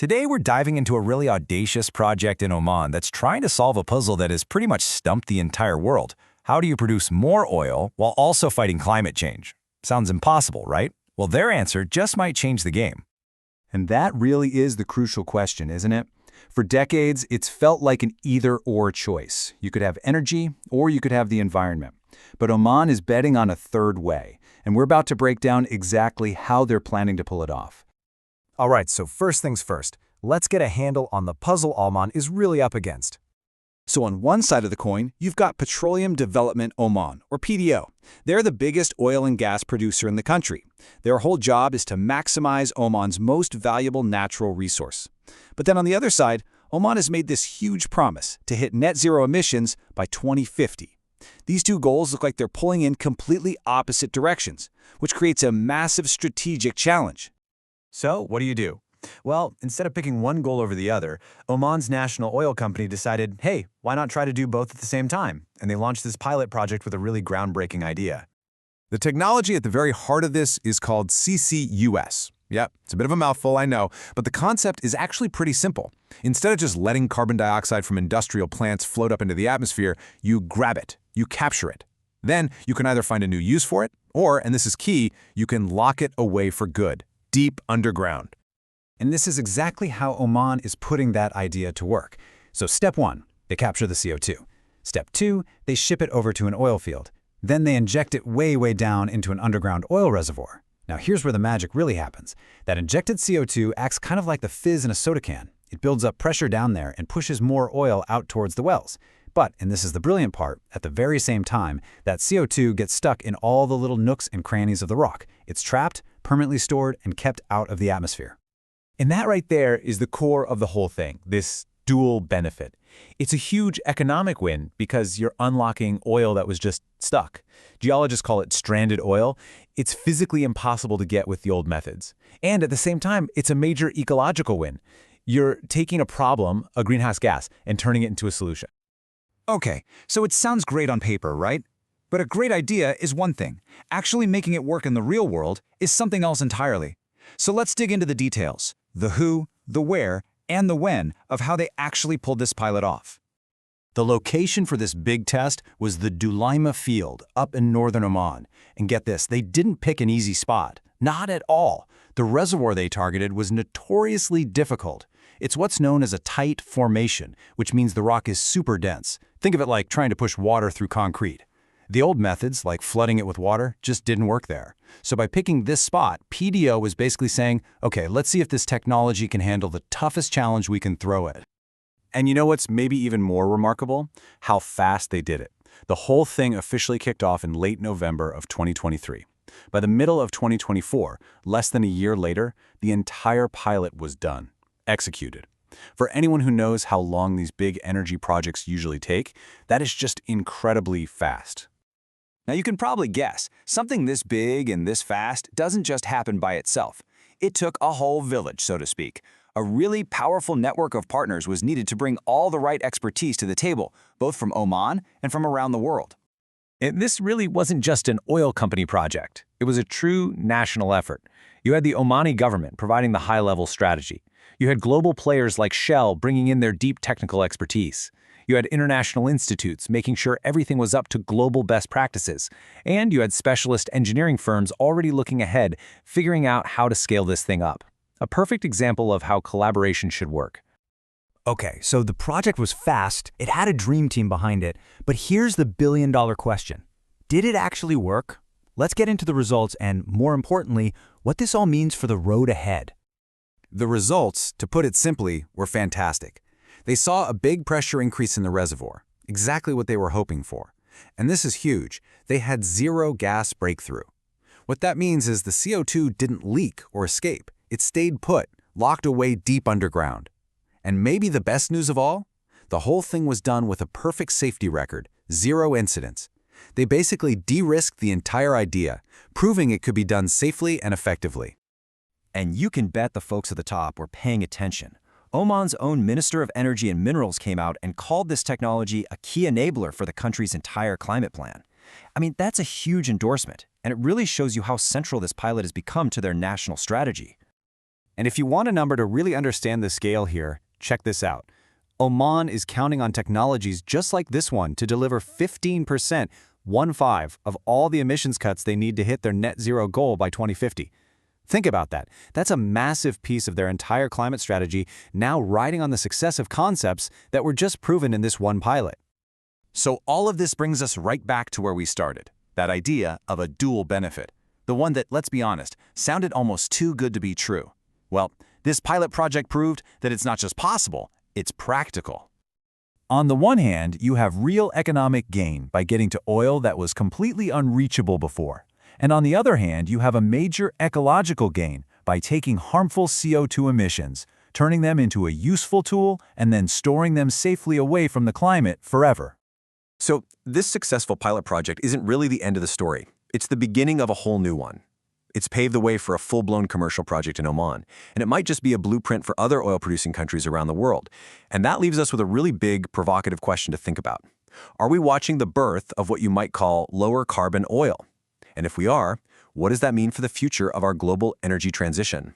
Today we're diving into a really audacious project in Oman that's trying to solve a puzzle that has pretty much stumped the entire world. How do you produce more oil while also fighting climate change? Sounds impossible, right? Well, their answer just might change the game. And that really is the crucial question, isn't it? For decades, it's felt like an either-or choice. You could have energy, or you could have the environment. But Oman is betting on a third way, and we're about to break down exactly how they're planning to pull it off. All right, so first things first, let's get a handle on the puzzle Oman is really up against. So on one side of the coin, you've got Petroleum Development Oman, or PDO. They're the biggest oil and gas producer in the country. Their whole job is to maximize Oman's most valuable natural resource. But then on the other side, Oman has made this huge promise to hit net zero emissions by 2050. These two goals look like they're pulling in completely opposite directions, which creates a massive strategic challenge. So, what do? Well, instead of picking one goal over the other, Oman's national oil company decided, hey, why not try to do both at the same time? And they launched this pilot project with a really groundbreaking idea. The technology at the very heart of this is called CCUS. Yep, it's a bit of a mouthful, I know, but the concept is actually pretty simple. Instead of just letting carbon dioxide from industrial plants float up into the atmosphere, you grab it, you capture it. Then you can either find a new use for it, or, and this is key, you can lock it away for good, deep underground. And this is exactly how Oman is putting that idea to work. So step 1, they capture the CO2. Step 2, they ship it over to an oil field. Then they inject it way down into an underground oil reservoir. Now here's where the magic really happens. That injected CO2 acts kind of like the fizz in a soda can. It builds up pressure down there and pushes more oil out towards the wells. But, and this is the brilliant part, at the very same time, that CO2 gets stuck in all the little nooks and crannies of the rock. It's trapped, permanently stored, and kept out of the atmosphere. And that right there is the core of the whole thing, this dual benefit. It's a huge economic win because you're unlocking oil that was just stuck. Geologists call it stranded oil. It's physically impossible to get with the old methods. And at the same time, it's a major ecological win. You're taking a problem, a greenhouse gas, and turning it into a solution. Okay, so it sounds great on paper, right? But a great idea is one thing. Actually making it work in the real world is something else entirely. So let's dig into the details. The who, the where, and the when of how they actually pulled this pilot off. The location for this big test was the Dhulaima field up in northern Oman. And get this, they didn't pick an easy spot. Not at all. The reservoir they targeted was notoriously difficult. It's what's known as a tight formation, which means the rock is super dense. Think of it like trying to push water through concrete. The old methods, like flooding it with water, just didn't work there. So by picking this spot, PDO was basically saying, okay, let's see if this technology can handle the toughest challenge we can throw it. And you know what's maybe even more remarkable? How fast they did it. The whole thing officially kicked off in late November of 2023. By the middle of 2024, less than a year later, the entire pilot was done, executed. For anyone who knows how long these big energy projects usually take, that is just incredibly fast. Now you can probably guess, something this big and this fast doesn't just happen by itself. It took a whole village, so to speak. A really powerful network of partners was needed to bring all the right expertise to the table, both from Oman and from around the world. And this really wasn't just an oil company project. It was a true national effort. You had the Omani government providing the high-level strategy. You had global players like Shell bringing in their deep technical expertise. You had international institutes making sure everything was up to global best practices. And you had specialist engineering firms already looking ahead, figuring out how to scale this thing up. A perfect example of how collaboration should work. Okay, so the project was fast, it had a dream team behind it, but here's the billion-dollar question. Did it actually work? Let's get into the results and, more importantly, what this all means for the road ahead. The results, to put it simply, were fantastic. They saw a big pressure increase in the reservoir, exactly what they were hoping for. And this is huge. They had zero gas breakthrough. What that means is the CO2 didn't leak or escape. It stayed put, locked away deep underground. And maybe the best news of all? The whole thing was done with a perfect safety record, 0 incidents. They basically de-risked the entire idea, proving it could be done safely and effectively. And you can bet the folks at the top were paying attention. Oman's own Minister of Energy and Minerals came out and called this technology a key enabler for the country's entire climate plan. I mean, that's a huge endorsement, and it really shows you how central this pilot has become to their national strategy. And if you want a number to really understand the scale here, check this out. Oman is counting on technologies just like this one to deliver 15%, 1/5, of all the emissions cuts they need to hit their net zero goal by 2050. Think about that. That's a massive piece of their entire climate strategy now riding on the success of concepts that were just proven in this one pilot. So all of this brings us right back to where we started, that idea of a dual benefit. The one that, let's be honest, sounded almost too good to be true. Well, this pilot project proved that it's not just possible, it's practical. On the one hand, you have real economic gain by getting to oil that was completely unreachable before. And on the other hand, you have a major ecological gain by taking harmful CO₂ emissions, turning them into a useful tool, and then storing them safely away from the climate forever. So this successful pilot project isn't really the end of the story. It's the beginning of a whole new one. It's paved the way for a full-blown commercial project in Oman, and it might just be a blueprint for other oil-producing countries around the world. And that leaves us with a really big, provocative question to think about. Are we watching the birth of what you might call lower carbon oil? And if we are, what does that mean for the future of our global energy transition?